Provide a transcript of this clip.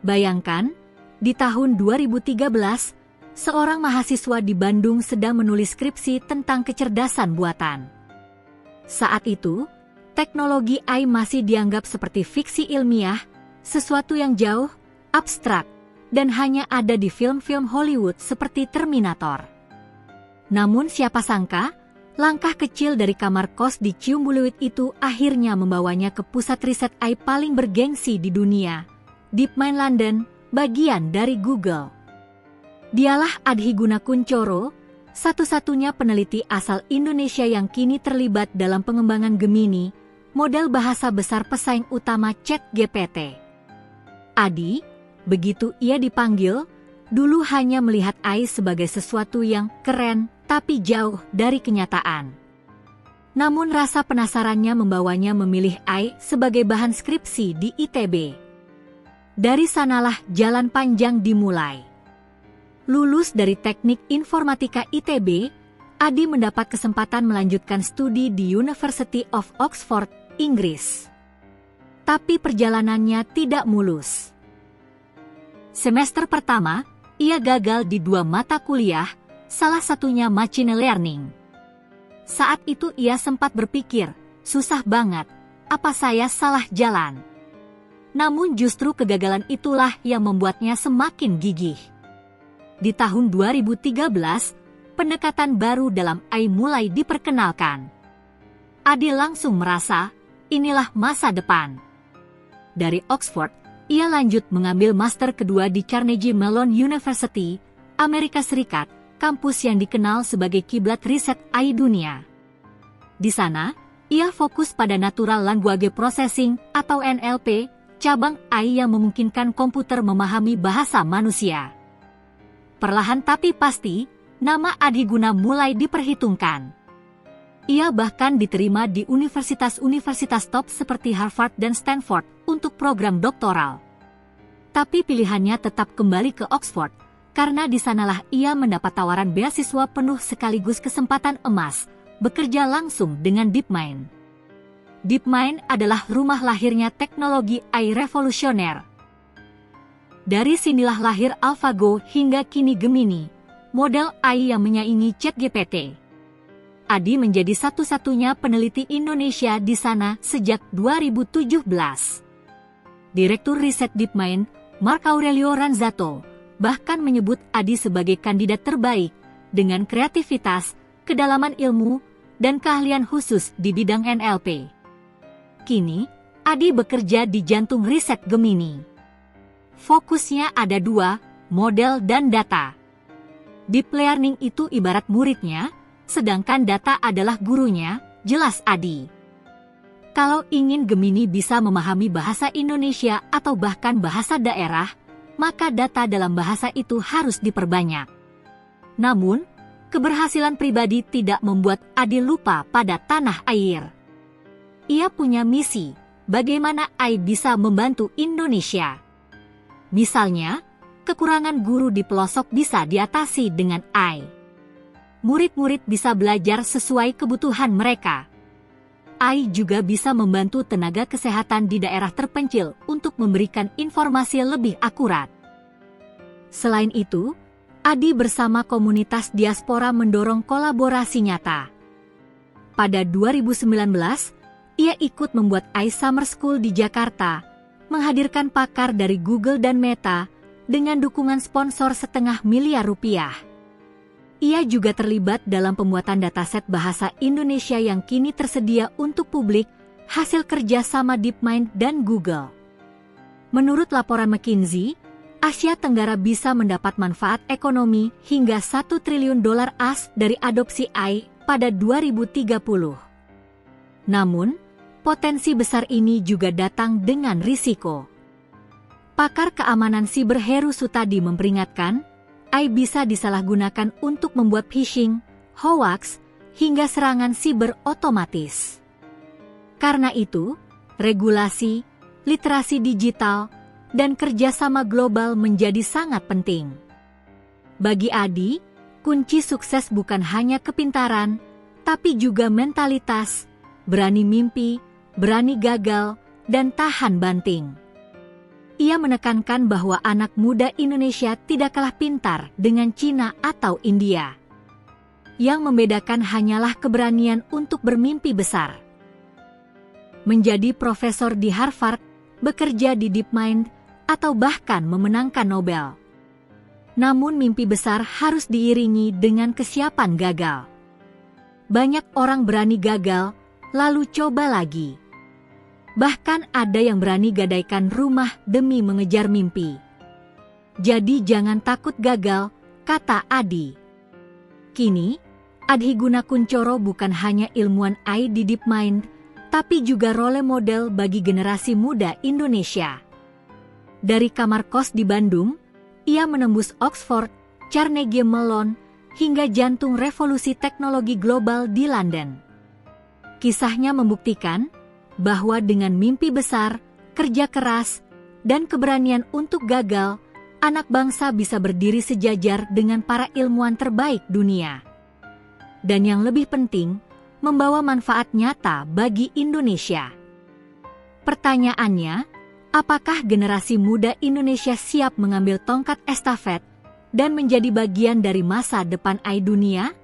Bayangkan, di tahun 2013, seorang mahasiswa di Bandung sedang menulis skripsi tentang kecerdasan buatan. Saat itu, teknologi AI masih dianggap seperti fiksi ilmiah, sesuatu yang jauh, abstrak, dan hanya ada di film-film Hollywood seperti Terminator. Namun siapa sangka, langkah kecil dari kamar kos di Ciumbuluit itu akhirnya membawanya ke pusat riset AI paling bergengsi di dunia, DeepMind London, bagian dari Google. Dialah Adhi Gunakuncoro, satu-satunya peneliti asal Indonesia yang kini terlibat dalam pengembangan Gemini, model bahasa besar pesaing utama ChatGPT. Adi, begitu ia dipanggil, dulu hanya melihat AI sebagai sesuatu yang keren tapi jauh dari kenyataan. Namun rasa penasarannya membawanya memilih AI sebagai bahan skripsi di ITB. Dari sanalah jalan panjang dimulai. Lulus dari Teknik Informatika ITB, Adi mendapat kesempatan melanjutkan studi di University of Oxford, Inggris. Tapi perjalanannya tidak mulus. Semester pertama, ia gagal di 2 mata kuliah, salah satunya machine learning. Saat itu ia sempat berpikir, susah banget, apa saya salah jalan? Namun justru kegagalan itulah yang membuatnya semakin gigih. Di tahun 2013, pendekatan baru dalam AI mulai diperkenalkan. Adi langsung merasa, inilah masa depan. Dari Oxford, ia lanjut mengambil master kedua di Carnegie Mellon University, Amerika Serikat, kampus yang dikenal sebagai kiblat riset AI dunia. Di sana, ia fokus pada Natural Language Processing atau NLP, cabang AI yang memungkinkan komputer memahami bahasa manusia. Perlahan tapi pasti, nama Adhi Guna mulai diperhitungkan. Ia bahkan diterima di universitas-universitas top seperti Harvard dan Stanford untuk program doktoral. Tapi pilihannya tetap kembali ke Oxford, karena di sanalah ia mendapat tawaran beasiswa penuh sekaligus kesempatan emas, bekerja langsung dengan DeepMind. DeepMind adalah rumah lahirnya teknologi AI revolusioner. Dari sinilah lahir AlphaGo hingga kini Gemini, model AI yang menyaingi ChatGPT. Adi menjadi satu-satunya peneliti Indonesia di sana sejak 2017. Direktur riset DeepMind, Mark Aurelio Ranzato, bahkan menyebut Adi sebagai kandidat terbaik dengan kreativitas, kedalaman ilmu, dan keahlian khusus di bidang NLP. Kini, Adi bekerja di jantung riset Gemini. Fokusnya ada 2, model dan data. Deep learning itu ibarat muridnya, sedangkan data adalah gurunya, jelas Adi. Kalau ingin Gemini bisa memahami bahasa Indonesia atau bahkan bahasa daerah, maka data dalam bahasa itu harus diperbanyak. Namun, keberhasilan pribadi tidak membuat Adi lupa pada tanah air. Ia punya misi, bagaimana AI bisa membantu Indonesia. Misalnya, kekurangan guru di pelosok bisa diatasi dengan AI. Murid-murid bisa belajar sesuai kebutuhan mereka. AI juga bisa membantu tenaga kesehatan di daerah terpencil untuk memberikan informasi lebih akurat. Selain itu, Adi bersama komunitas diaspora mendorong kolaborasi nyata. Pada 2019, ia ikut membuat AI Summer School di Jakarta, menghadirkan pakar dari Google dan Meta dengan dukungan sponsor $500 miliar. Ia juga terlibat dalam pembuatan dataset bahasa Indonesia yang kini tersedia untuk publik, hasil kerja sama DeepMind dan Google. Menurut laporan McKinsey, Asia Tenggara bisa mendapat manfaat ekonomi hingga $1 triliun AS dari adopsi AI pada 2030. Namun, potensi besar ini juga datang dengan risiko. Pakar keamanan siber Heru Sutadi memperingatkan, AI bisa disalahgunakan untuk membuat phishing, hoax, hingga serangan siber otomatis. Karena itu, regulasi, literasi digital, dan kerjasama global menjadi sangat penting. Bagi Adi, kunci sukses bukan hanya kepintaran, tapi juga mentalitas, berani mimpi, berani gagal, dan tahan banting. Ia menekankan bahwa anak muda Indonesia tidak kalah pintar dengan Cina atau India. Yang membedakan hanyalah keberanian untuk bermimpi besar. Menjadi profesor di Harvard, bekerja di DeepMind, atau bahkan memenangkan Nobel. Namun mimpi besar harus diiringi dengan kesiapan gagal. Banyak orang berani gagal, lalu coba lagi. Bahkan ada yang berani gadaikan rumah demi mengejar mimpi. Jadi jangan takut gagal, kata Adi. Kini, Adhi Gunakuncoro bukan hanya ilmuwan AI di DeepMind, tapi juga role model bagi generasi muda Indonesia. Dari kamar kos di Bandung, ia menembus Oxford, Carnegie Mellon, hingga jantung revolusi teknologi global di London. Kisahnya membuktikan bahwa dengan mimpi besar, kerja keras, dan keberanian untuk gagal, anak bangsa bisa berdiri sejajar dengan para ilmuwan terbaik dunia. Dan yang lebih penting, membawa manfaat nyata bagi Indonesia. Pertanyaannya, apakah generasi muda Indonesia siap mengambil tongkat estafet dan menjadi bagian dari masa depan AI dunia?